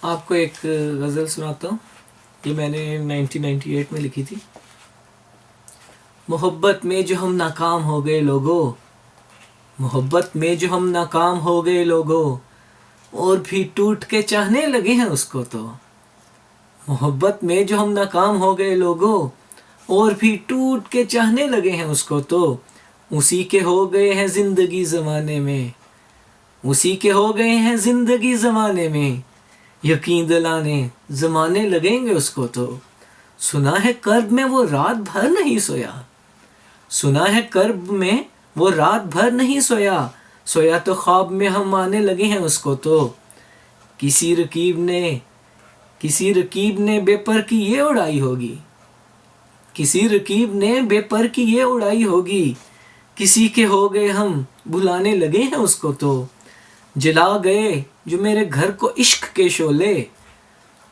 آپ کو ایک غزل سناتا ہوں. یہ میں نے 1998 میں لکھی تھی. محبت میں جو ہم ناکام ہو گئے لوگوں، محبت میں جو ہم ناکام ہو گئے لوگوں، اور بھی ٹوٹ کے چاہنے لگے ہیں اس کو تو. محبت میں جو ہم ناکام ہو گئے لوگوں، اور بھی ٹوٹ کے چاہنے لگے ہیں اس کو تو. اسی کے ہو گئے ہیں زندگی زمانے میں، اسی کے ہو گئے ہیں زندگی زمانے میں. یقین دلانے زمانے لگیں گے اس کو تو. سنا ہے کرب میں وہ رات بھر نہیں سویا، سنا ہے کرب میں وہ رات بھر نہیں سویا. سویا تو خواب میں ہم آنے لگے ہیں اس کو تو. کسی رکیب نے بے پر کی یہ اڑائی ہوگی، کسی رکیب نے بے پر کی یہ اڑائی ہوگی. کسی کے ہو گئے ہم بلانے لگے ہیں اس کو تو. جلا گئے جو میرے گھر کو عشق کے شعلے،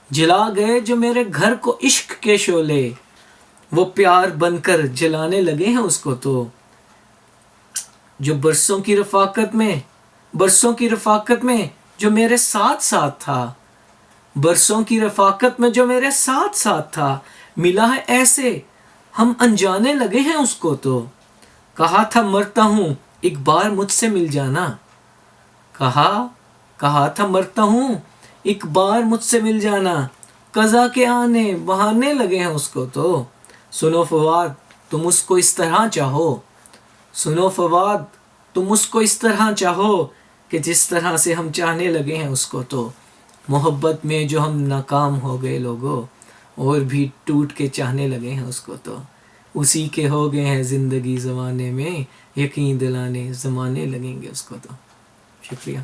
جلا گئے جو میرے گھر کو عشق کے شعلے. وہ پیار بن کر جلانے لگے ہیں اس کو تو. جو برسوں کی رفاقت میں جو میرے ساتھ ساتھ تھا، برسوں کی رفاقت میں جو میرے ساتھ ساتھ تھا. ملا ہے ایسے ہم انجانے لگے ہیں اس کو تو. کہا تھا مرتا ہوں ایک بار مجھ سے مل جانا، کہا تھا مرتا ہوں ایک بار مجھ سے مل جانا. قضا کے آنے بہانے لگے ہیں اس کو تو. سنو فواد تم اس کو اس طرح چاہو، سنو فواد تم اس کو اس طرح چاہو کہ جس طرح سے ہم چاہنے لگے ہیں اس کو تو. محبت میں جو ہم ناکام ہو گئے لوگوں، اور بھی ٹوٹ کے چاہنے لگے ہیں اس کو تو. اسی کے ہو گئے ہیں زندگی زمانے میں، یقین دلانے زمانے لگیں گے اس کو تو. شکریہ.